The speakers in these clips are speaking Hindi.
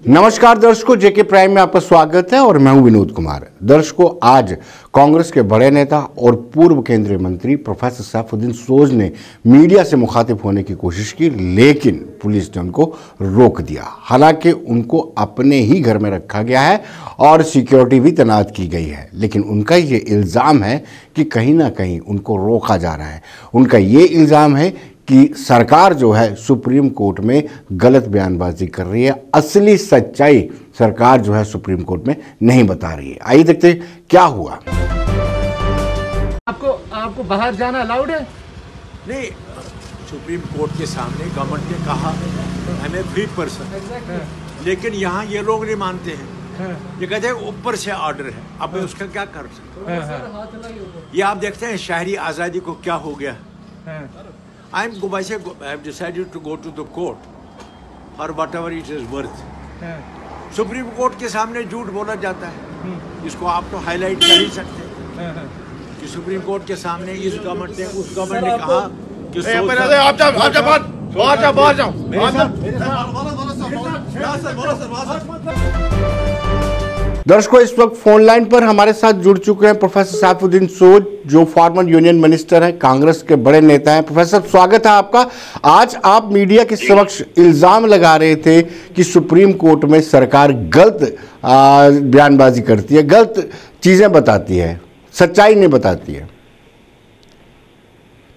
नमस्कार दर्शकों, जेके प्राइम में आपका स्वागत है और मैं हूं विनोद कुमार। दर्शकों, आज कांग्रेस के बड़े नेता और पूर्व केंद्रीय मंत्री प्रोफेसर सैफुद्दीन सोज ने मीडिया से मुखातिब होने की कोशिश की, लेकिन पुलिस ने उनको रोक दिया। हालांकि उनको अपने ही घर में रखा गया है और सिक्योरिटी भी तैनात की गई है, लेकिन उनका ये इल्ज़ाम है कि कहीं ना कहीं उनको रोका जा रहा है। उनका ये इल्ज़ाम है कि सरकार जो है सुप्रीम कोर्ट में गलत बयानबाजी कर रही है। असली सच्चाई सरकार जो है सुप्रीम कोर्ट में नहीं बता रही है। आइए देखते हैं क्या हुआ। आपको बाहर जाना अलाउड है? नहीं, सुप्रीम कोर्ट के सामने गवर्नमेंट ने कहा हमें फ्री पर्सन, लेकिन यहाँ ये लोग नहीं मानते हैं। ये कहते हैं ऊपर से ऑर्डर है, अब मैं उसका क्या कर सकता हूँ। ये आप देखते हैं शहरी आज़ादी को क्या हो गया। I have decided to go to the court for whatever it is worth. Supreme court के सामने झूठ बोला जाता है, इसको आप तो हाईलाइट कर ही सकते हैं कि सुप्रीम कोर्ट के सामने इस गवर्नमेंट ने उस गवर्नमेंट ने कहा कि दर्शकों, इस वक्त फोन लाइन पर हमारे साथ जुड़ चुके हैं प्रोफेसर सैफुद्दीन सोज, जो फॉर्मर यूनियन मिनिस्टर हैं, कांग्रेस के बड़े नेता हैं। प्रोफेसर, स्वागत है आपका। आज आप मीडिया के समक्ष इल्जाम लगा रहे थे कि सुप्रीम कोर्ट में सरकार गलत बयानबाजी करती है, गलत चीजें बताती है, सच्चाई नहीं बताती है।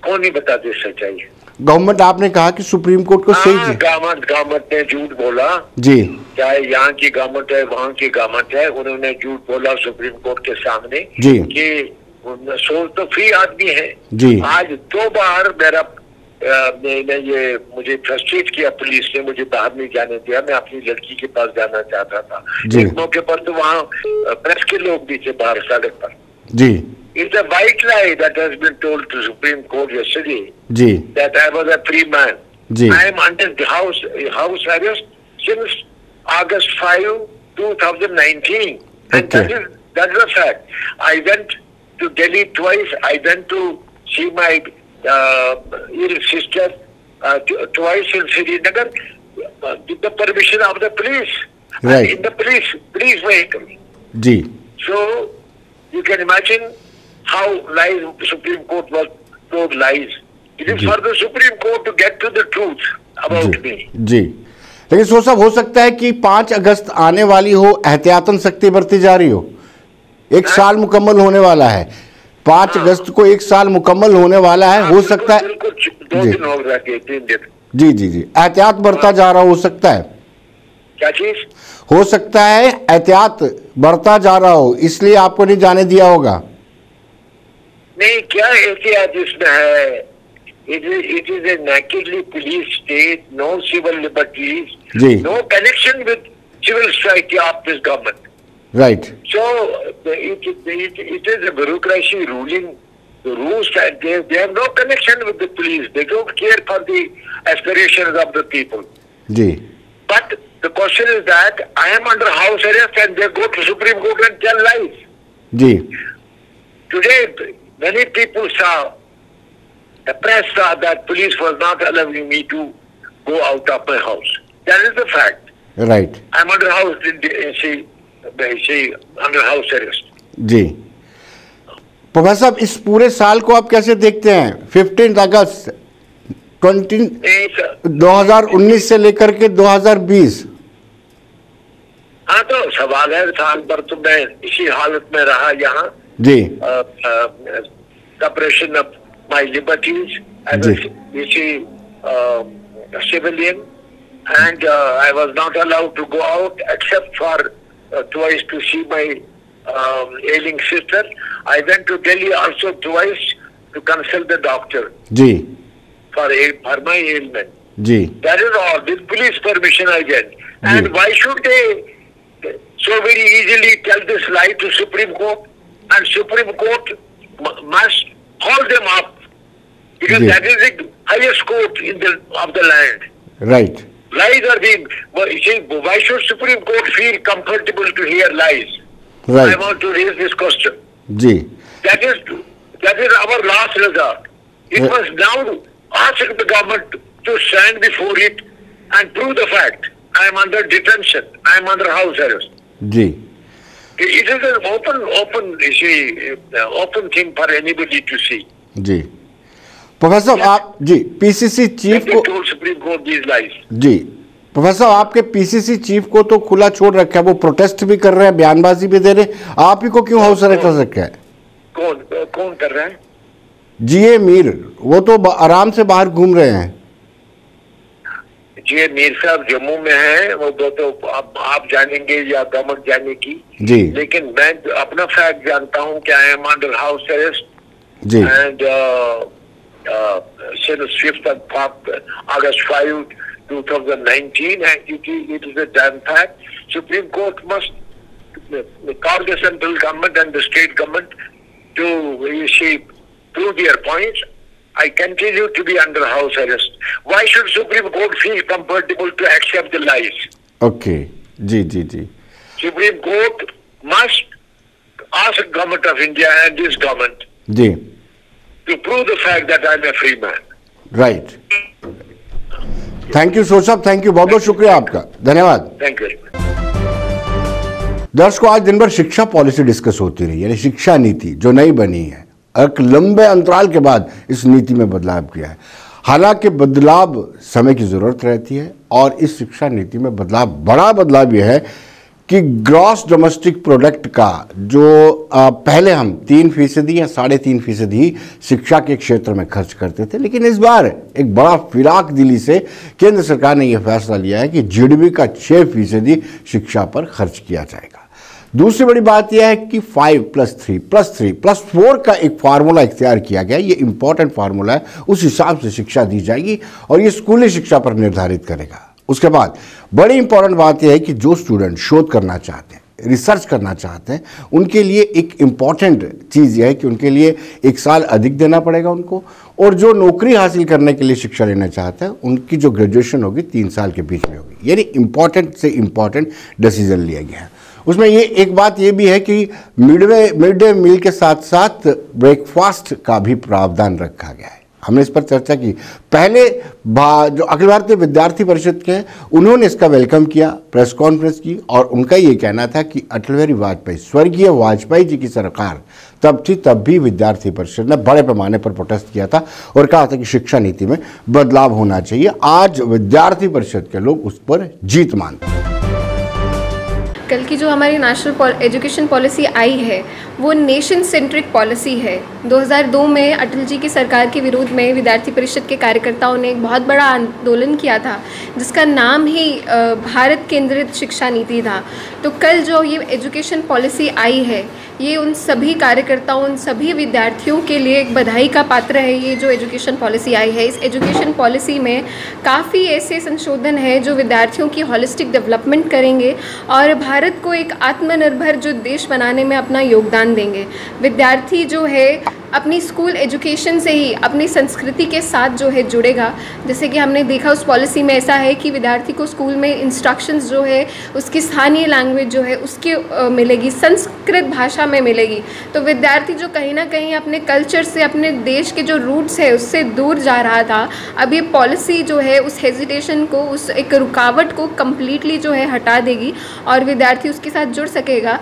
कौन नहीं बताती सच्चाई? गवर्नमेंट, आपने कहा कि सुप्रीम कोर्ट को सही गवर्नमेंट ने झूठ बोला जी, चाहे यहाँ की गवर्नमेंट है वहाँ की गवर्नमेंट है, उन्होंने झूठ बोला सुप्रीम कोर्ट के सामने जी कि सोच तो फ्री आदमी है जी। आज 2 बार मुझे फ्रस्ट्रेट किया, पुलिस ने मुझे बाहर नहीं जाने दिया। मैं अपनी लड़की के पास जाना चाहता था। एक मौके पर तो वहाँ प्रेस के लोग भी थे बाहर सड़क पर जी। It's a white lie that has been told to Supreme Court yesterday. Ji, that I was a free man. Ji, I am under the house arrest since August 5, 2019, and that is a fact. I went to Delhi twice. I went to see my ill sister twice in Srinagar with the permission of the police. Right. And in the police vehicle. Ji. So you can imagine how lies Supreme Court was told lies. It is for the Supreme Court to get to the truth about me. जी, लेकिन सो सब हो सकता है कि 5 अगस्त आने वाली हो, एहतियातन सख्ती बरती जा रही हो। 1 साल मुकम्मल होने वाला है, 5 अगस्त को 1 साल मुकम्मल होने वाला है। हो सकता है 2 दिन हो गए, 3 दिन। जी जी जी, एहतियात बरता जा रहा हो सकता है। क्या चीज हो सकता है? एहतियात बरता जा रहा हो, इसलिए आपको नहीं जाने दिया होगा। नहीं, क्या एहतियात इसमें है? It is a nakedly police state, no civil liberties, no connection with civil society of this government. Right. So it is a bureaucracy ruling the rules, and they have no connection with the police. They don't care for the aspirations of the people. जी. But the question is that I am under house arrest and they go to Supreme Court and tell lies. जी. Today, many people saw, the press saw that police was not allowing me to go out of my house. That is the fact. Right. I am under house arrest. जी। प्रोफेसर साहब, इस पूरे साल को आप कैसे देखते हैं? 15 अगस्त 2019 से लेकर के 2020। हाँ, तो सवाल है, साल भर तो मैं इसी हालत में रहा यहाँ जी। suppression of my liberties as a civilian, and I was not allowed to go out except for twice to see my ailing sister. I went to Delhi also twice to consult the doctor जी for my ailment. जी। That is all. With police permission I get. And why should they so very easily tell this lie to Supreme Court? And Supreme Court must hold them up because that is the highest court of the land. Right. Lies are being. Why should Supreme Court feel comfortable to hear lies? Right. I want to raise this question. जी। That is our last resort. It must now ask the government to stand before it and prove the fact I am under detention. I am under house arrest. जी, It is an open thing for anybody to see. जी प्रोफेसर साहब, आप जी पीसीसी चीफ They को, told Supreme Court these lies. जी प्रोफेसर साहब, आपके पीसीसी चीफ को तो खुला छोड़ रखा है, वो प्रोटेस्ट भी कर रहे हैं, बयानबाजी भी दे रहे हैं, आप ही को क्यों हाउस अरेस्ट कर रखा है? कौन कर रहा है? जीए मीर, वो तो आराम से बाहर घूम रहे हैं। जी मीर साहब जम्मू में है, वो तो आप जानेंगे या गवर्नमेंट जानेगी जी, लेकिन मैं अपना फैक्ट जानता हूं कि I am under house arrest जी, and since 5th of August 5, 2019, and it is a damn fact. Supreme Court must call the central government and the state government to prove their points. I continue to be under house arrest. Why should Supreme Court feel comfortable to accept the lies? Okay, जी जी जी, Supreme Court must ask Government of India and this government जी, to prove the fact that I am a free man. Right. Thank you सोच साहब, थैंक यू, बहुत बहुत शुक्रिया आपका, धन्यवाद। Thank you very much. दर्शकों, आज दिन भर शिक्षा पॉलिसी डिस्कस होती रही, यानी शिक्षा नीति जो नई बनी है, एक लंबे अंतराल के बाद इस नीति में बदलाव किया है। हालांकि बदलाव समय की ज़रूरत रहती है और इस शिक्षा नीति में बड़ा बदलाव यह है कि ग्रॉस डोमेस्टिक प्रोडक्ट का जो पहले हम 3% या 3.5% ही शिक्षा के क्षेत्र में खर्च करते थे, लेकिन इस बार एक बड़ा फिराक दिली से केंद्र सरकार ने यह फैसला लिया है कि जीडीपी का 6% शिक्षा पर खर्च किया जाएगा। दूसरी बड़ी बात यह है कि 5+3+3+4 का एक फार्मूला इख्तियार किया गया। ये इंपॉर्टेंट फार्मूला है, उस हिसाब से शिक्षा दी जाएगी और ये स्कूली शिक्षा पर निर्धारित करेगा। उसके बाद बड़ी इंपॉर्टेंट बात यह है कि जो स्टूडेंट शोध करना चाहते हैं, रिसर्च करना चाहते हैं, उनके लिए एक इम्पॉर्टेंट चीज़ यह है कि उनके लिए 1 साल अधिक देना पड़ेगा उनको, और जो नौकरी हासिल करने के लिए शिक्षा लेना चाहते हैं उनकी जो ग्रेजुएशन होगी 3 साल के बीच में होगी। यानी इम्पॉर्टेंट से इम्पॉर्टेंट डिसीजन लिया गया है। उसमें ये एक बात ये भी है कि मिड डे मील के साथ साथ ब्रेकफास्ट का भी प्रावधान रखा गया है। हमने इस पर चर्चा की। पहले जो अखिल भारतीय विद्यार्थी परिषद के हैं उन्होंने इसका वेलकम किया, प्रेस कॉन्फ्रेंस की, और उनका ये कहना था कि अटल बिहारी वाजपेयी, स्वर्गीय वाजपेयी जी की सरकार तब थी, तब भी विद्यार्थी परिषद ने बड़े पैमाने पर प्रोटेस्ट किया था और कहा था कि शिक्षा नीति में बदलाव होना चाहिए। आज विद्यार्थी परिषद के लोग उस पर जीत मानते हैं। कल की जो हमारी नेशनल एजुकेशन पॉलिसी आई है वो नेशन सेंट्रिक पॉलिसी है। 2002 में अटल जी की सरकार के विरोध में विद्यार्थी परिषद के कार्यकर्ताओं ने एक बहुत बड़ा आंदोलन किया था जिसका नाम ही भारत केंद्रित शिक्षा नीति था। तो कल जो ये एजुकेशन पॉलिसी आई है ये उन सभी कार्यकर्ताओं, उन सभी विद्यार्थियों के लिए एक बधाई का पात्र है। ये जो एजुकेशन पॉलिसी आई है, इस एजुकेशन पॉलिसी में काफ़ी ऐसे संशोधन हैं जो विद्यार्थियों की हॉलिस्टिक डेवलपमेंट करेंगे और भारत को एक आत्मनिर्भर जो देश बनाने में अपना योगदान देंगे। विद्यार्थी जो है अपनी स्कूल एजुकेशन से ही अपनी संस्कृति के साथ जो है जुड़ेगा। जैसे कि हमने देखा उस पॉलिसी में ऐसा है कि विद्यार्थी को स्कूल में इंस्ट्रक्शंस जो है उसकी स्थानीय लैंग्वेज जो है उसकी मिलेगी, संस्कृत भाषा में मिलेगी। तो विद्यार्थी जो कहीं ना कहीं अपने कल्चर से, अपने देश के जो रूट्स है उससे दूर जा रहा था, अब ये पॉलिसी जो है उस हेजिटेशन को, उस एक रुकावट को कम्प्लीटली जो है हटा देगी और विद्यार्थी उसके साथ जुड़ सकेगा।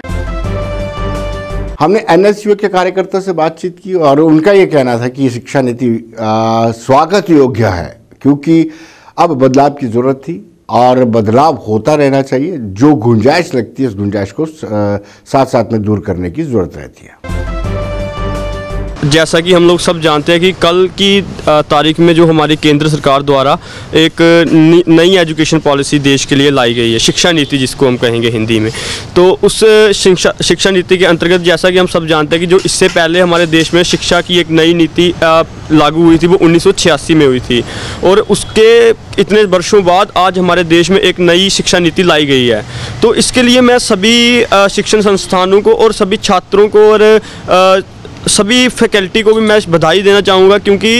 हमने एनएसयू के कार्यकर्ता से बातचीत की और उनका ये कहना था कि ये शिक्षा नीति स्वागत योग्य है क्योंकि अब बदलाव की ज़रूरत थी और बदलाव होता रहना चाहिए। जो गुंजाइश लगती है उस गुंजाइश को साथ साथ में दूर करने की ज़रूरत रहती है। जैसा कि हम लोग सब जानते हैं कि कल की तारीख में जो हमारी केंद्र सरकार द्वारा एक नई एजुकेशन पॉलिसी देश के लिए लाई गई है, शिक्षा नीति जिसको हम कहेंगे हिंदी में। तो उस शिक्षा नीति के अंतर्गत जैसा कि हम सब जानते हैं कि जो इससे पहले हमारे देश में शिक्षा की एक नई नीति लागू हुई थी वो 1986 में हुई थी और उसके इतने वर्षों बाद आज हमारे देश में एक नई शिक्षा नीति लाई गई है। तो इसके लिए मैं सभी शिक्षण संस्थानों को और सभी छात्रों को और सभी फैकल्टी को भी मैं बधाई देना चाहूँगा क्योंकि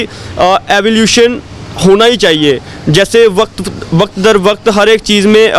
एवोल्यूशन होना ही चाहिए। जैसे वक्त दर वक्त हर एक चीज़ में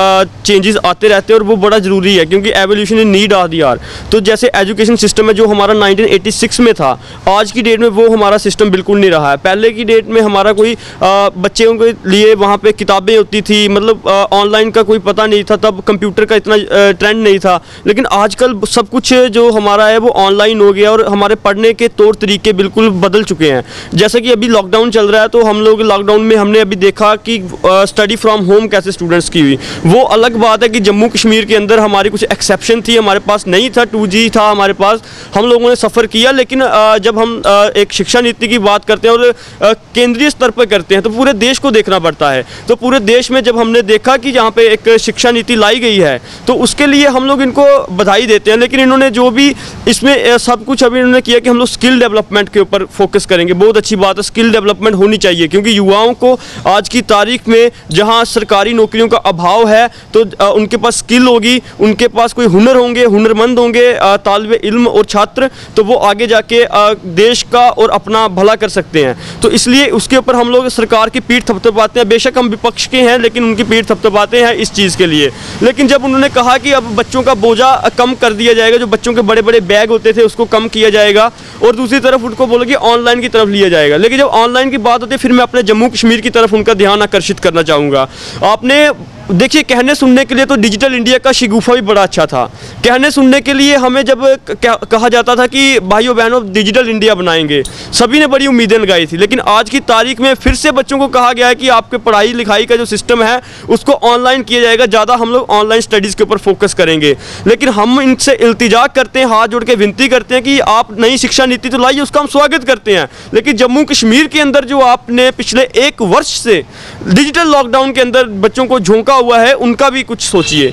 चेंजेस आते रहते हैं और वो बड़ा ज़रूरी है, क्योंकि evolution is need of the hour. तो जैसे एजुकेशन सिस्टम है जो हमारा 1986 में था, आज की डेट में वो हमारा सिस्टम बिल्कुल नहीं रहा है। पहले की डेट में हमारा कोई बच्चों के लिए वहाँ पे किताबें होती थी, मतलब ऑनलाइन का कोई पता नहीं था, तब कंप्यूटर का इतना ट्रेंड नहीं था। लेकिन आजकल सब कुछ जो हमारा है वो ऑनलाइन हो गया और हमारे पढ़ने के तौर तरीके बिल्कुल बदल चुके हैं। जैसे कि अभी लॉकडाउन चल रहा है, तो हम लोग लॉकडाउन में हमने अभी देखा कि स्टडी फ्रॉम होम कैसे स्टूडेंट्स की हुई। वो अलग बात है कि जम्मू कश्मीर के अंदर हमारी कुछ एक्सेप्शन थी, हमारे पास नहीं था, 2G था हमारे पास, हम लोगों ने सफ़र किया। लेकिन जब हम एक शिक्षा नीति की बात करते हैं और केंद्रीय स्तर पर करते हैं तो पूरे देश को देखना पड़ता है। तो पूरे देश में जब हमने देखा कि जहाँ पे एक शिक्षा नीति लाई गई है तो उसके लिए हम लोग इनको बधाई देते हैं। लेकिन इन्होंने जो भी इसमें सब कुछ अभी इन्होंने किया कि हम लोग स्किल डेवलपमेंट के ऊपर फोकस करेंगे, बहुत अच्छी बात है। स्किल डेवलपमेंट होनी चाहिए, क्योंकि युवाओं को आज की तारीख में जहाँ सरकारी नौकरियों का अभाव है तो उनके पास स्किल होगी, उनके पास कोई हुनर होंगे, हुनरमंद होंगे तालिब इल्म और छात्र, तो वो आगे जाके देश का और अपना भला कर सकते हैं। तो इसलिए उसके ऊपर हम लोग सरकार की पीठ थपथपाते हैं। बेशक हम विपक्ष के हैं लेकिन उनकी पीठ थपथपाते हैं इस चीज़ के लिए। लेकिन जब उन्होंने कहा कि अब बच्चों का बोझा कम कर दिया जाएगा, जो बच्चों के बड़े बड़े बैग होते थे उसको कम किया जाएगा, और दूसरी तरफ उनको बोला कि ऑनलाइन की तरफ लिया जाएगा। लेकिन जब ऑनलाइन की बात होती है फिर मैं अपने जम्मू कश्मीर की तरफ उनका ध्यान आकर्षित करना चाहूँगा। आपने देखिए, कहने सुनने के लिए तो डिजिटल इंडिया का शिगुफा भी बड़ा अच्छा था। कहने सुनने के लिए हमें जब कहा जाता था कि भाइयों बहनों डिजिटल इंडिया बनाएंगे, सभी ने बड़ी उम्मीदें लगाई थी। लेकिन आज की तारीख में फिर से बच्चों को कहा गया है कि आपके पढ़ाई लिखाई का जो सिस्टम है उसको ऑनलाइन किया जाएगा, ज़्यादा हम लोग ऑनलाइन स्टडीज़ के ऊपर फोकस करेंगे। लेकिन हम इनसे इल्तिजा करते हैं, हाथ जोड़ के विनती करते हैं कि आप नई शिक्षा नीति तो लाइए, उसका हम स्वागत करते हैं। लेकिन जम्मू कश्मीर के अंदर जो आपने पिछले 1 वर्ष से डिजिटल लॉकडाउन के अंदर बच्चों को झोंका हुआ है, उनका भी कुछ सोचिए।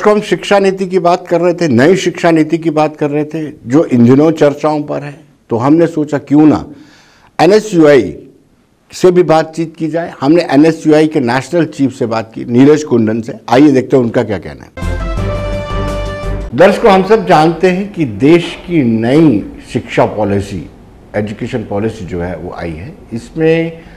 हम शिक्षा नीति की बात कर रहे थे, नई शिक्षा नीति की बात कर रहे थे जो इन दिनों चर्चाओं पर है, तो हमने सोचा क्यों ना NSUI से भी बातचीत की जाए। हमने NSUI के नेशनल चीफ से बात की, नीरज कुंडन से। आइए देखते हैं उनका क्या कहना है। दर्शकों, हम सब जानते हैं कि देश की नई शिक्षा पॉलिसी, एजुकेशन पॉलिसी जो है वो आई है। इसमें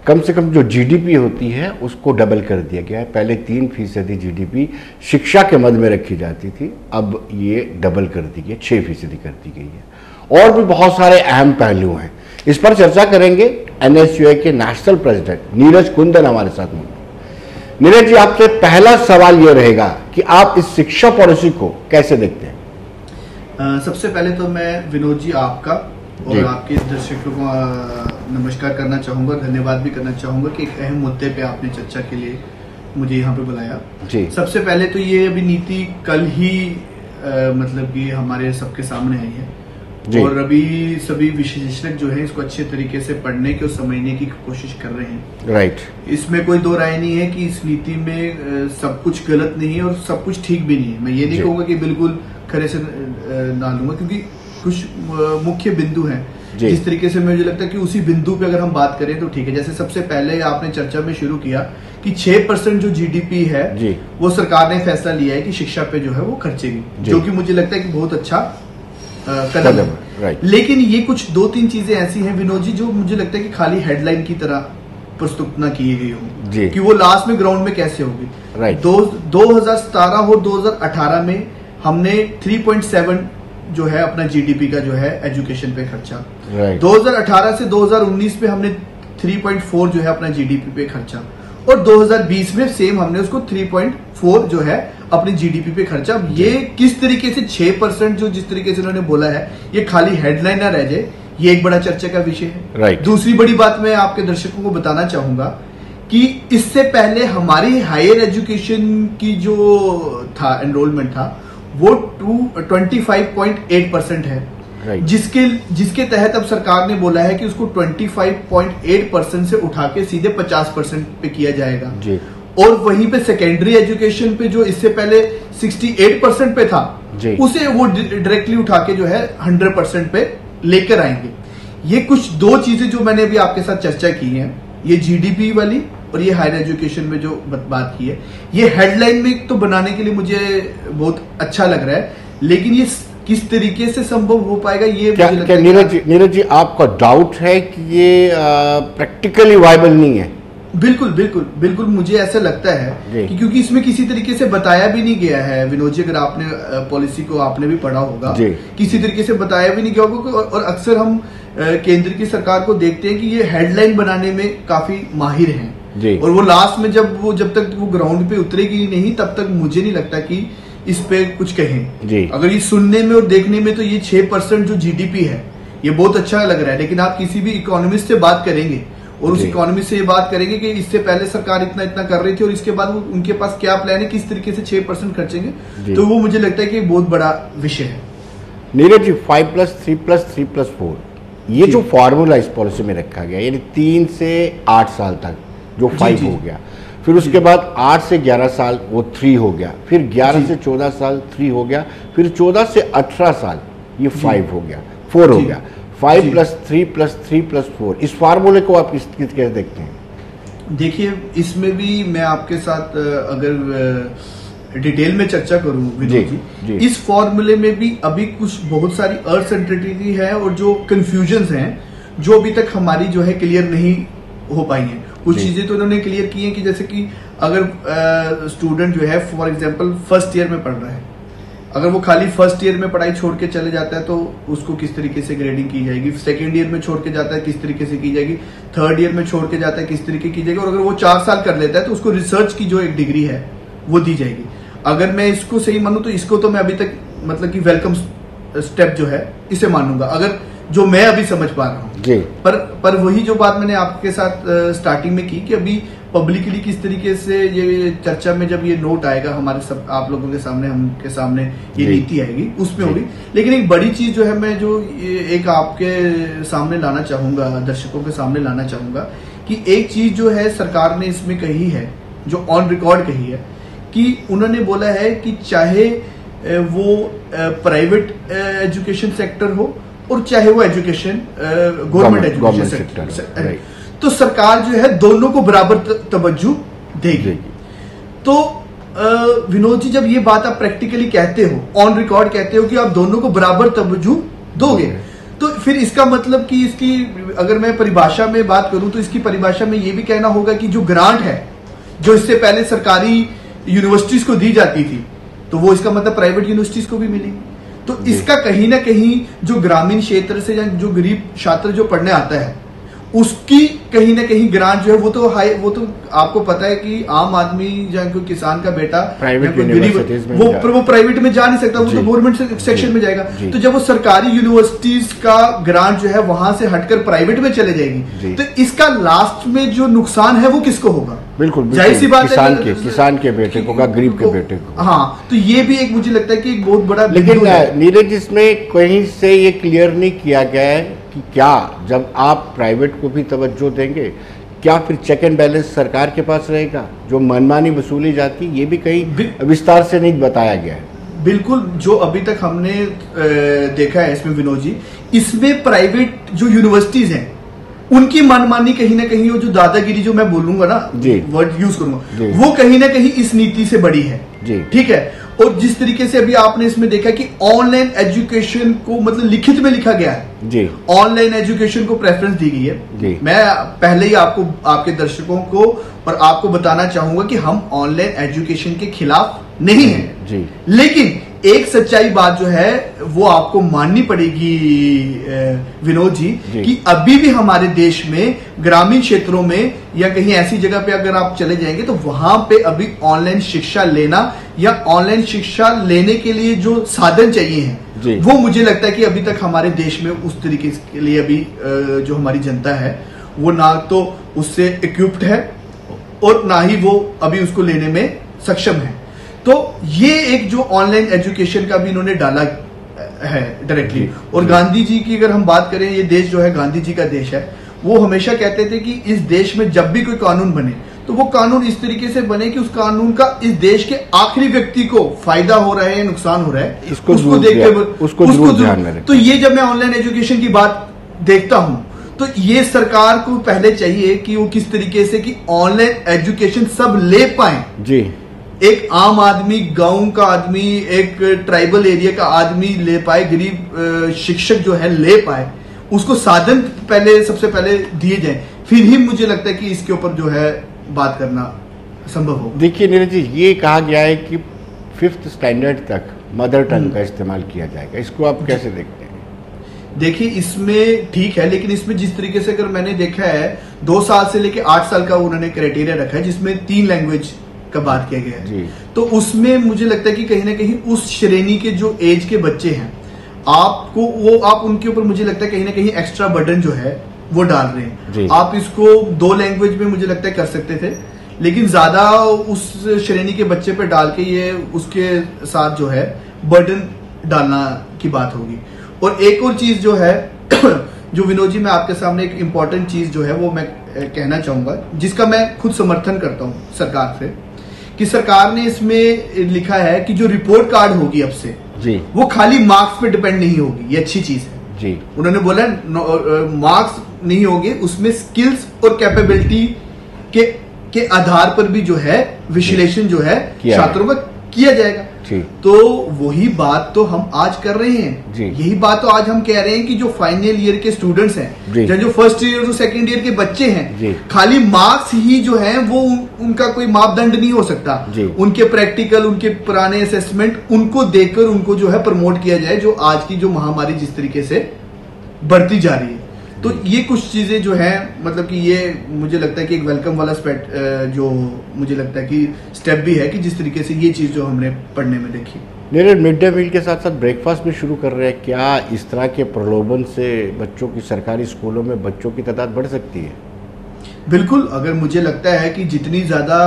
कम से कम जो GDP होती है उसको डबल कर दिया गया है। पहले 3% GDP शिक्षा के मद में रखी जाती थी, अब ये डबल कर दी गई, 6% कर दी गई है। और भी बहुत सारे अहम पहलू हैं, इस पर चर्चा करेंगे। NSUI के नेशनल प्रेसिडेंट नीरज कुंदन हमारे साथ मौजूद। नीरज जी, आपसे पहला सवाल ये रहेगा कि आप इस शिक्षा पॉलिसी को कैसे देखते हैं? सबसे पहले तो मैं विनोद जी आपका और आपके दर्शकों को नमस्कार करना चाहूँगा, धन्यवाद भी करना चाहूँगा कि एक अहम मुद्दे पे आपने चर्चा के लिए मुझे यहाँ पे बुलाया जी। सबसे पहले तो ये अभी नीति कल ही मतलब कि हमारे सबके सामने आई है और अभी सभी विशेषज्ञ जो है इसको अच्छे तरीके से पढ़ने की और समझने की कोशिश कर रहे हैं। राइट, इसमें कोई दो राय नहीं है कि इस नीति में सब कुछ गलत नहीं है और सब कुछ ठीक भी नहीं है। मैं ये नहीं कहूँगा कि बिल्कुल खरे से ना लूंगा, क्योंकि कुछ मुख्य बिंदु हैं जिस तरीके से मुझे लगता है कि उसी बिंदु पे अगर हम बात करें तो ठीक है। जैसे सबसे पहले आपने चर्चा में शुरू किया कि 6% जो GDP है वो सरकार ने फैसला लिया है कि शिक्षा पे जो है वो खर्चेगी, जो कि मुझे लगता है कि बहुत अच्छा कदम है। लेकिन ये कुछ 2-3 चीजें ऐसी हैं विनोद जी जो मुझे लगता है कि खाली हेडलाइन की तरह प्रस्तुत ना की गई हो कि वो लास्ट में ग्राउंड में कैसे होगी। 2017 और 2018 में हमने 3.7 जो है अपना GDP का जो है एजुकेशन पे खर्चा, 2018 से 2019 पे हमने 3.4 जो है अपना GDP पे खर्चा, और 2020 में सेम हमने उसको 3.4 जो है अपनी GDP पे खर्चा। ये किस तरीके से 6% जो जिस तरीके से उन्होंने बोला है ये खाली हेडलाइन ना रह जाए, ये एक बड़ा चर्चा का विषय है। दूसरी बड़ी बात मैं आपके दर्शकों को बताना चाहूंगा कि इससे पहले हमारी हायर एजुकेशन की जो था एनरोलमेंट था वो 25.8% है, जिसके तहत अब सरकार ने बोला है कि उसको 25.8% से उठा के सीधे 50% पे किया जाएगा। और वहीं पे सेकेंडरी एजुकेशन पे जो इससे पहले 68% पे था उसे वो डायरेक्टली उठा के जो है 100% पे लेकर आएंगे। ये कुछ 2 चीजें जो मैंने अभी आपके साथ चर्चा की है, ये GDP वाली और ये हायर एजुकेशन में जो बात की है, ये हेडलाइन में तो बनाने के लिए मुझे बहुत अच्छा लग रहा है, लेकिन ये किस तरीके से संभव हो पाएगा ये क्या नीरज जी आपका डाउट है कि ये प्रैक्टिकली वायबल नहीं है? बिल्कुल बिल्कुल बिल्कुल मुझे ऐसा लगता है कि क्योंकि इसमें किसी तरीके से बताया भी नहीं गया है विनोद जी, अगर आपने पॉलिसी को आपने भी पढ़ा होगा, किसी तरीके से बताया भी नहीं गया होगा। और अक्सर हम केंद्र की सरकार को देखते हैं कि ये हेडलाइन बनाने में काफी माहिर हैं, और वो लास्ट में जब तक वो ग्राउंड पे उतरेगी नहीं तब तक मुझे नहीं लगता कि इस पे कुछ कहें। अगर ये सुनने में और देखने में तो ये 6% जो जीडीपी है ये बहुत अच्छा लग रहा है, लेकिन आप किसी भी इकोनॉमिस्ट से बात करेंगे और उस इकोनॉमी से ये बात करेंगे कि इससे पहले सरकार इतना इतना कर रही थी और इसके बाद उनके पास क्या प्लान है, किस तरीके से 6% खर्चेंगे, तो वो मुझे लगता है कि बहुत बड़ा विषय है। नीरज जी 5+3+3+4 ये जो फॉर्मूला इस पॉलिसी में रखा गया, यानी 3 से 8 साल तक जो 5 हो गया, फिर उसके बाद 8 से 11 साल वो 3 हो गया, फिर 11 से 14 साल 3 हो गया, फिर 14 से 18 साल ये 5 हो गया, 4 हो गया। 5+3+3+4 इस फार्मूले को आप कैसे देखते हैं? देखिए इसमें भी मैं आपके साथ अगर डिटेल में चर्चा करूं विनोद जी, इस फॉर्मूले में भी अभी कुछ बहुत सारी अनसर्टेनिटी है और जो कंफ्यूजन्स हैं जो अभी तक हमारी जो है क्लियर नहीं हो पाई हैं। कुछ चीजें तो उन्होंने क्लियर की हैं कि जैसे कि अगर स्टूडेंट जो है फॉर एग्जांपल फर्स्ट ईयर में पढ़ रहा है, अगर वो खाली फर्स्ट ईयर में पढ़ाई छोड़ के चले जाता है तो उसको किस तरीके से ग्रेडिंग की जाएगी, सेकेंड ईयर में छोड़ के जाता है किस तरीके से की जाएगी, थर्ड ईयर में छोड़ के जाता है किस तरीके की जाएगी, और अगर वो 4 साल कर लेता है तो उसको रिसर्च की जो एक डिग्री है वो दी जाएगी। अगर मैं इसको सही मानूं तो इसको तो मैं अभी तक मतलब कि वेलकम स्टेप जो है इसे मानूंगा, अगर जो मैं अभी समझ पा रहा हूँ। पर वही जो बात मैंने आपके साथ स्टार्टिंग में की कि अभी पब्लिकली किस तरीके से ये चर्चा में जब ये नोट आएगा हमारे सब आप लोगों के सामने, हमके सामने ये नीति आएगी उसमें होगी। लेकिन एक बड़ी चीज जो है मैं जो एक आपके सामने लाना चाहूंगा, दर्शकों के सामने लाना चाहूंगा कि एक चीज जो है सरकार ने इसमें कही है, जो ऑन रिकॉर्ड कही है, कि उन्होंने बोला है कि चाहे वो प्राइवेट एजुकेशन सेक्टर हो और चाहे वो एजुकेशन गवर्नमेंट एजुकेशन सेक्टर, तो सरकार जो है दोनों को बराबर तवज्जो देगी। तो विनोद जी जब ये बात आप प्रैक्टिकली कहते हो, ऑन रिकॉर्ड कहते हो कि आप दोनों को बराबर तवज्जो दोगे, तो फिर इसका मतलब कि इसकी अगर मैं परिभाषा में बात करूं तो इसकी परिभाषा में ये भी कहना होगा कि जो ग्रांट है जो इससे पहले सरकारी यूनिवर्सिटीज को दी जाती थी तो वो इसका मतलब प्राइवेट यूनिवर्सिटीज को भी मिलेगी। तो इसका कहीं ना कहीं जो ग्रामीण क्षेत्र से या जो गरीब छात्र जो पढ़ने आता है उसकी कहीं ना कहीं ग्रांट जो है वो तो आपको पता है कि आम आदमी या कोई किसान का बेटा प्राइवेट वो प्राइवेट में जा नहीं सकता, वो तो गवर्नमेंट सेक्शन में जाएगा। तो जब वो सरकारी यूनिवर्सिटीज का ग्रांट जो है वहां से हटकर प्राइवेट में चले जाएगी तो इसका लास्ट में जो नुकसान है वो किसको होगा? बिल्कुल जाहिर सी बात है किसान के बेटे को, गरीब के बेटे को। हाँ, तो ये भी एक मुझे लगता है कि एक बहुत बड़ा, लेकिन नीरज इसमें कहीं से ये क्लियर नहीं किया गया है कि क्या जब आप प्राइवेट को भी तवज्जो देंगे क्या फिर चेक एंड बैलेंस सरकार के पास रहेगा? जो मनमानी वसूली जाती ये भी कहीं विस्तार से नहीं बताया गया है। बिल्कुल, जो अभी तक हमने देखा है इसमें विनोद जी, इसमें प्राइवेट जो यूनिवर्सिटीज हैं उनकी मनमानी कहीं ना कहीं, वो जो दादागिरी जो मैं बोलूंगा ना, वर्ड यूज करूंगा, वो कहीं ना कहीं इस नीति से बड़ी है। ठीक है। और जिस तरीके से अभी आपने इसमें देखा कि ऑनलाइन एजुकेशन को मतलब लिखित में लिखा गया है जी, ऑनलाइन एजुकेशन को प्रेफरेंस दी गई है। मैं पहले ही आपको, आपके दर्शकों को और आपको बताना चाहूंगा कि हम ऑनलाइन एजुकेशन के खिलाफ नहीं हैं जी, लेकिन एक सच्चाई बात जो है वो आपको माननी पड़ेगी विनोद जी कि अभी भी हमारे देश में ग्रामीण क्षेत्रों में या कहीं ऐसी जगह पे अगर आप चले जाएंगे तो वहां पे अभी ऑनलाइन शिक्षा लेना या ऑनलाइन शिक्षा लेने के लिए जो साधन चाहिए हैं वो मुझे लगता है कि अभी तक हमारे देश में उस तरीके के लिए अभी जो हमारी जनता है वो ना तो उससे इक्विप्ड है और ना ही वो अभी उसको लेने में सक्षम है। तो ये एक जो ऑनलाइन एजुकेशन का भी इन्होंने डाला है डायरेक्टली। और गांधी जी की अगर हम बात करें, ये देश जो है गांधी जी का देश है, वो हमेशा कहते थे कि इस देश में जब भी कोई कानून बने तो वो कानून इस तरीके से बने कि उस कानून का इस देश के आखिरी व्यक्ति को फायदा हो रहा है या नुकसान हो रहा है उसको देखते। तो ये जब मैं ऑनलाइन एजुकेशन की बात देखता हूं तो ये सरकार को पहले चाहिए कि वो किस तरीके से कि ऑनलाइन एजुकेशन सब ले पाए जी। एक आम आदमी, गांव का आदमी, एक ट्राइबल एरिया का आदमी ले पाए, गरीब शिक्षक जो है ले पाए, उसको साधन पहले सबसे पहले दिए जाए, फिर ही मुझे लगता है कि इसके ऊपर जो है बात करना संभव हो। देखिए नीरज जी, ये कहा गया है कि 5th स्टैंडर्ड तक मदर टंग का इस्तेमाल किया जाएगा, इसको आप कैसे देखते हैं? देखिए इसमें ठीक है, लेकिन इसमें जिस तरीके से अगर मैंने देखा है 2 साल से लेकर 8 साल का उन्होंने क्राइटेरिया रखा है जिसमें 3 लैंग्वेज का बात किया गया है, तो उसमें मुझे लगता है कि कहीं ना कहीं उस श्रेणी के जो एज के बच्चे हैं, आपको वो आप उनके ऊपर मुझे लगता है कहीं ना कहीं एक्स्ट्रा बर्डन जो है वो डाल रहे हैं। आप इसको 2 लैंग्वेज में मुझे लगता है कर सकते थे, लेकिन ज्यादा उस श्रेणी के बच्चे पे डाल के ये उसके साथ जो है बर्डन डालना की बात होगी। और एक और चीज जो है जो विनोद जी, मैं आपके सामने एक इंपॉर्टेंट चीज जो है वो मैं कहना चाहूंगा, जिसका मैं खुद समर्थन करता हूं सरकार से, कि सरकार ने इसमें लिखा है कि जो रिपोर्ट कार्ड होगी अब से जी, वो खाली मार्क्स पे डिपेंड नहीं होगी। ये अच्छी चीज है जी। उन्होंने बोला मार्क्स नहीं होंगे, उसमें स्किल्स और कैपेबिलिटी के आधार पर भी जो है विश्लेषण जो है छात्रों का किया जाएगा। तो वही बात तो हम आज कर रहे हैं, यही बात तो आज हम कह रहे हैं कि जो फाइनल ईयर के स्टूडेंट्स हैं, जो फर्स्ट ईयर और सेकंड ईयर के बच्चे हैं, खाली मार्क्स ही जो है वो उनका कोई मापदंड नहीं हो सकता। उनके प्रैक्टिकल, उनके पुराने असेसमेंट, उनको देखकर उनको जो है प्रमोट किया जाए, जो आज की जो महामारी जिस तरीके से बढ़ती जा रही है। तो ये कुछ चीजें जो है मतलब कि ये मुझे लगता है कि एक वेलकम वाला जो मुझे लगता है कि स्टेप भी है कि जिस तरीके से ये चीज जो हमने पढ़ने में देखी। मेरे मिड डे मील के साथ साथ ब्रेकफास्ट भी शुरू कर रहे हैं, क्या इस तरह के प्रलोभन से बच्चों की सरकारी स्कूलों में बच्चों की तादाद बढ़ सकती है? बिल्कुल, अगर मुझे लगता है कि जितनी ज्यादा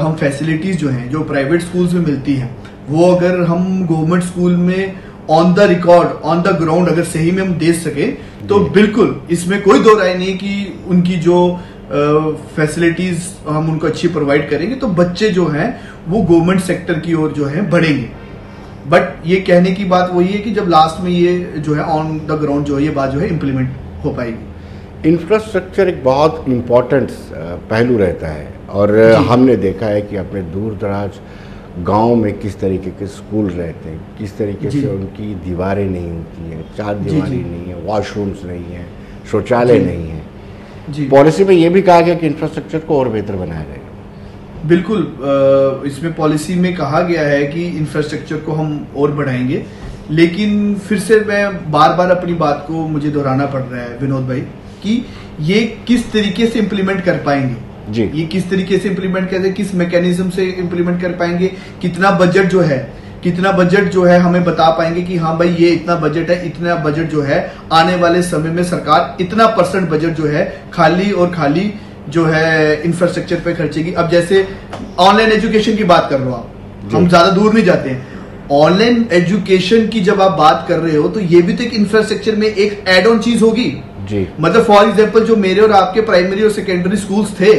हम फैसिलिटीज जो हैं जो प्राइवेट स्कूल्स में मिलती हैं, वो अगर हम गवर्नमेंट स्कूल में on the record, on the ground अगर सही में हम दे सके, तो बिल्कुल इसमें कोई दो राय नहीं कि उनकी जो फैसिलिटीज हम उनको अच्छी प्रोवाइड करेंगे तो बच्चे जो हैं वो गवर्नमेंट सेक्टर की ओर जो है बढ़ेंगे। बट ये कहने की बात वही है कि जब लास्ट में ये जो है ऑन द ग्राउंड जो है ये बात जो है इम्प्लीमेंट हो पाएगी। इंफ्रास्ट्रक्चर एक बहुत इम्पोर्टेंट पहलू रहता है, और हमने देखा है कि अपने दूर दराज गांव में किस तरीके के स्कूल रहते हैं, किस तरीके से उनकी दीवारें नहीं होती हैं, 4 दीवारें नहीं है, वॉशरूम्स नहीं है, शौचालय नहीं है। पॉलिसी में ये भी कहा गया कि इंफ्रास्ट्रक्चर को और बेहतर बनाया जाएगा। बिल्कुल, इसमें पॉलिसी में कहा गया है कि इंफ्रास्ट्रक्चर को हम और बढ़ाएंगे, लेकिन फिर से मैं बार बार अपनी बात को मुझे दोहराना पड़ रहा है विनोद भाई कि ये किस तरीके से इम्प्लीमेंट कर पाएंगे जी, ये किस तरीके से इम्प्लीमेंट करते, किस मैकेनिज्म से इम्प्लीमेंट कर पाएंगे, कितना बजट जो है हमें बता पाएंगे कि हाँ भाई ये इतना बजट है, इतना बजट जो है आने वाले समय में सरकार इतना % बजट जो है खाली और खाली जो है इंफ्रास्ट्रक्चर पे खर्चेगी। अब जैसे ऑनलाइन एजुकेशन की बात कर रहे हो आप, हम ज्यादा दूर नहीं जाते हैं, ऑनलाइन एजुकेशन की जब आप बात कर रहे हो तो ये भी तो एक इंफ्रास्ट्रक्चर में एक एड ऑन चीज होगी जी। मतलब फॉर एग्जांपल जो मेरे और आपके प्राइमरी और सेकेंडरी स्कूल्स थे,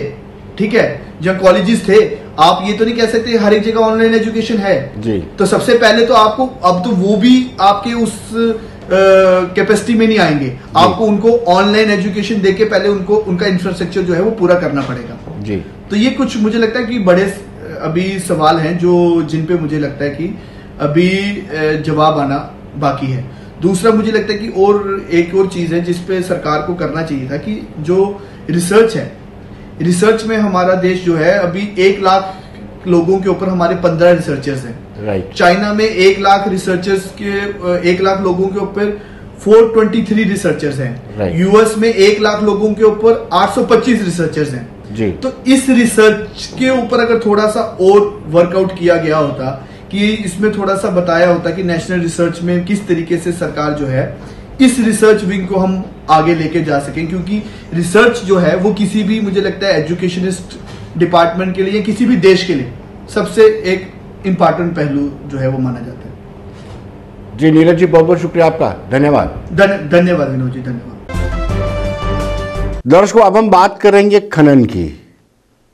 ठीक है, जब कॉलेजेस थे, आप ये तो नहीं कह सकते हर एक जगह ऑनलाइन एजुकेशन है जी। तो सबसे पहले तो आपको अब तो वो भी आपके उस कैपेसिटी में नहीं आएंगे, आपको उनको ऑनलाइन एजुकेशन देके पहले उनको उनका इंफ्रास्ट्रक्चर जो है वो पूरा करना पड़ेगा जी। तो ये कुछ मुझे लगता है कि बड़े अभी सवाल हैं जो जिन पे मुझे लगता है कि अभी जवाब आना बाकी है। दूसरा मुझे लगता है कि और एक और चीज है जिसपे सरकार को करना चाहिए था कि जो रिसर्च है, रिसर्च में हमारा देश जो है अभी 1 लाख लोगों के ऊपर हमारे 15 रिसर्चर्स हैं। राइट। चाइना में 1 लाख रिसर्चर्स के 1 लाख लोगों के ऊपर 423 रिसर्चर्स हैं। यूएस में 1 लाख लोगों के ऊपर 825 रिसर्चर्स हैं जी। तो इस रिसर्च के ऊपर अगर थोड़ा सा और वर्कआउट किया गया होता कि इसमें थोड़ा सा बताया होता कि नेशनल रिसर्च में किस तरीके से सरकार जो है इस रिसर्च विंग को हम आगे लेके जा सकें, क्योंकि रिसर्च जो है वो किसी भी मुझे लगता है एजुकेशनिस्ट डिपार्टमेंट के लिए, किसी भी देश के लिए सबसे एक इम्पॉर्टेंट पहलू जो है वो माना जाता है। जी नीरज जी, बहुत बहुत शुक्रिया आपका, धन्यवाद। धन्यवाद विनोद जी, धन्यवाद। दर्शकों, अब हम बात करेंगे खनन की।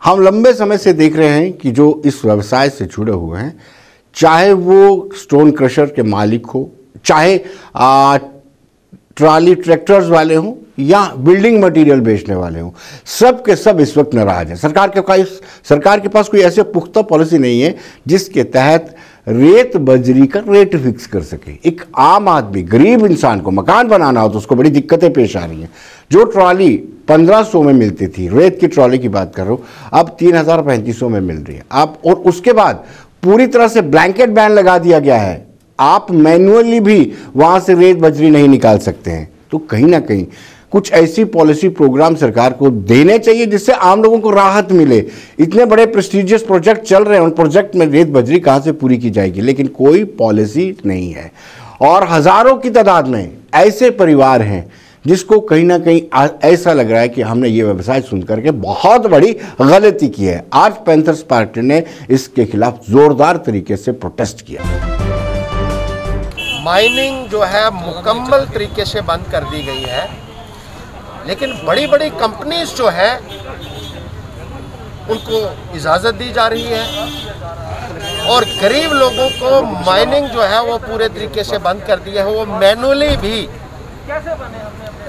हम लंबे समय से देख रहे हैं कि जो इस व्यवसाय से जुड़े हुए हैं, चाहे वो स्टोन क्रशर के मालिक हो, चाहे ट्रॉली ट्रैक्टर्स वाले हों, या बिल्डिंग मटेरियल बेचने वाले हों, सब के सब इस वक्त नाराज हैं। सरकार के पास कोई ऐसे पुख्ता पॉलिसी नहीं है जिसके तहत रेत बजरी का रेट फिक्स कर सके। एक आम आदमी, गरीब इंसान को मकान बनाना हो तो उसको बड़ी दिक्कतें पेश आ रही हैं। जो ट्रॉली 1500 में मिलती थी, रेत की ट्रॉली की बात कर रहा हूँ, अब 3035 में मिल रही है। आप और उसके बाद पूरी तरह से ब्लैंकेट बैन लगा दिया गया है, आप मैनुअली भी वहां से रेत बजरी नहीं निकाल सकते हैं। तो कहीं ना कहीं कुछ ऐसी पॉलिसी प्रोग्राम सरकार को देने चाहिए जिससे आम लोगों को राहत मिले। इतने बड़े प्रेस्टिजियस प्रोजेक्ट चल रहे हैं, उन प्रोजेक्ट में रेत बजरी कहां से पूरी की जाएगी, लेकिन कोई पॉलिसी नहीं है। और हजारों की तादाद में ऐसे परिवार हैं जिसको कहीं ना कहीं ऐसा लग रहा है कि हमने ये व्यवसाय सुन करके बहुत बड़ी गलती की है। आज पैंथर्स पार्टी ने इसके खिलाफ जोरदार तरीके से प्रोटेस्ट किया। माइनिंग जो है मुकम्मल तरीके से बंद कर दी गई है, लेकिन बड़ी बड़ी कंपनीज जो है उनको इजाज़त दी जा रही है और गरीब लोगों को माइनिंग जो है वो पूरे तरीके से बंद कर दी है। वो मैनुअली भी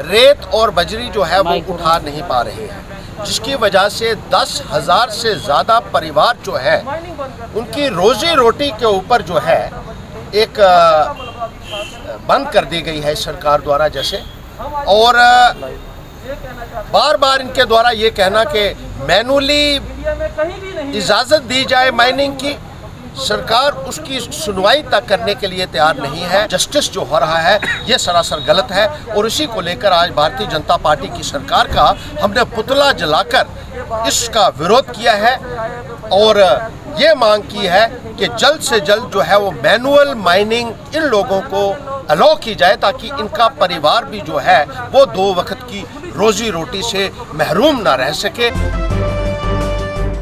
रेत और बजरी जो है वो उठा नहीं पा रहे हैं, जिसकी वजह से 10,000 से ज़्यादा परिवार जो है उनकी रोजी रोटी के ऊपर जो है एक बंद कर दी गई है सरकार द्वारा जैसे। और बार बार इनके द्वारा ये कहना कि मैनुअली इजाज़त दी जाए माइनिंग की, सरकार उसकी सुनवाई तक करने के लिए तैयार नहीं है। जस्टिस जो हो रहा है ये सरासर गलत है और इसी को लेकर आज भारतीय जनता पार्टी की सरकार का हमने पुतला जलाकर इसका विरोध किया है और ये मांग की है कि जल्द से जल्द जो है वो मैनुअल माइनिंग इन लोगों को अलाउ की जाए ताकि इनका परिवार भी जो है वो 2 वक्त की रोजी रोटी से महरूम ना रह सके।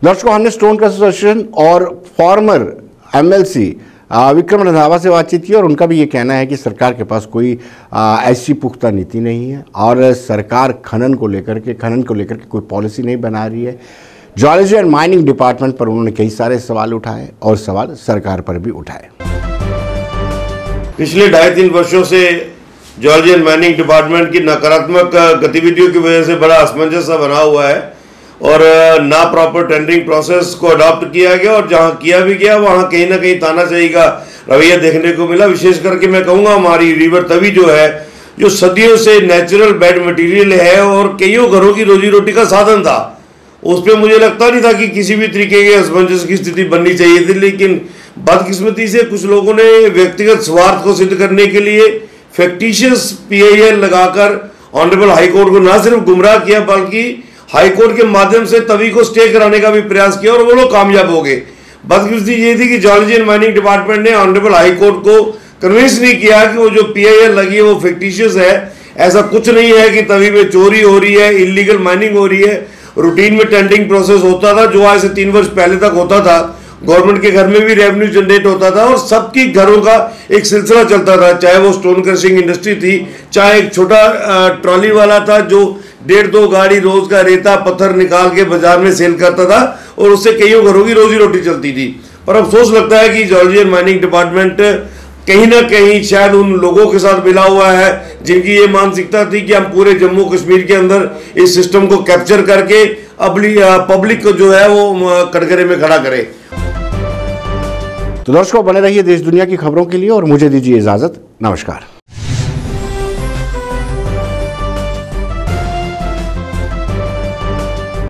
दर्शकों, हमने स्टोन एसोसिएशन और फॉर्मर MLC विक्रम रंधावा से बातचीत की और उनका भी ये कहना है कि सरकार के पास कोई ऐसी पुख्ता नीति नहीं है और सरकार खनन को लेकर के कोई पॉलिसी नहीं बना रही है। जियोलॉजी एंड माइनिंग डिपार्टमेंट पर उन्होंने कई सारे सवाल उठाए और सवाल सरकार पर भी उठाए। पिछले 2.5-3 वर्षों से जियोलॉजी एंड माइनिंग डिपार्टमेंट की नकारात्मक गतिविधियों की वजह से बड़ा असमंजस बना हुआ है और ना प्रॉपर टेंडरिंग प्रोसेस को अडॉप्ट किया गया और जहां किया भी गया वहां कहीं ना कहीं तानाशाही का रवैया देखने को मिला। विशेष करके मैं कहूँगा हमारी रिवर तवी जो है, जो सदियों से नेचुरल बेड मटेरियल है और कईयों घरों की रोजी रोटी का साधन था, उस पर मुझे लगता नहीं था कि किसी भी तरीके के असमंजस की स्थिति बननी चाहिए थी। लेकिन बदकिस्मती से कुछ लोगों ने व्यक्तिगत स्वार्थ को सिद्ध करने के लिए फैक्टिशियस PIL लगाकर ऑनरेबल हाईकोर्ट को न सिर्फ गुमराह किया बल्कि हाईकोर्ट के माध्यम से तवी को स्टे कराने का भी प्रयास किया और वो लोग कामयाब हो गए। बदकिस्मती ये थी कि जियोलॉजी एंड माइनिंग डिपार्टमेंट ने ऑनरेबल हाईकोर्ट को कन्विंस नहीं किया कि वो जो PIL लगी है वो फैक्टिशियस है। ऐसा कुछ नहीं है कि तवी में चोरी हो रही है, इलीगल माइनिंग हो रही है। रूटीन में टेंडरिंग प्रोसेस होता था जो आज से 3 वर्ष पहले तक होता था। गवर्नमेंट के घर में भी रेवेन्यू जनरेट होता था और सबकी घरों का एक सिलसिला चलता था, चाहे वो स्टोन क्रशिंग इंडस्ट्री थी, चाहे एक छोटा ट्रॉली वाला था जो 1.5-2 गाड़ी रोज का रेता पत्थर निकाल के बाजार में सेल करता था और उससे कईयों घरों की रोजी रोटी चलती थी। पर अफसोस लगता है कि जियोलॉजी एंड माइनिंग डिपार्टमेंट कहीं ना कहीं शायद उन लोगों के साथ मिला हुआ है जिनकी ये मानसिकता थी कि हम पूरे जम्मू कश्मीर के अंदर इस सिस्टम को कैप्चर करके पब्लिक को जो है वो कटघरे में खड़ा करे। तो दर्शकों, बने रहिए देश दुनिया की खबरों के लिए और मुझे दीजिए इजाजत। नमस्कार।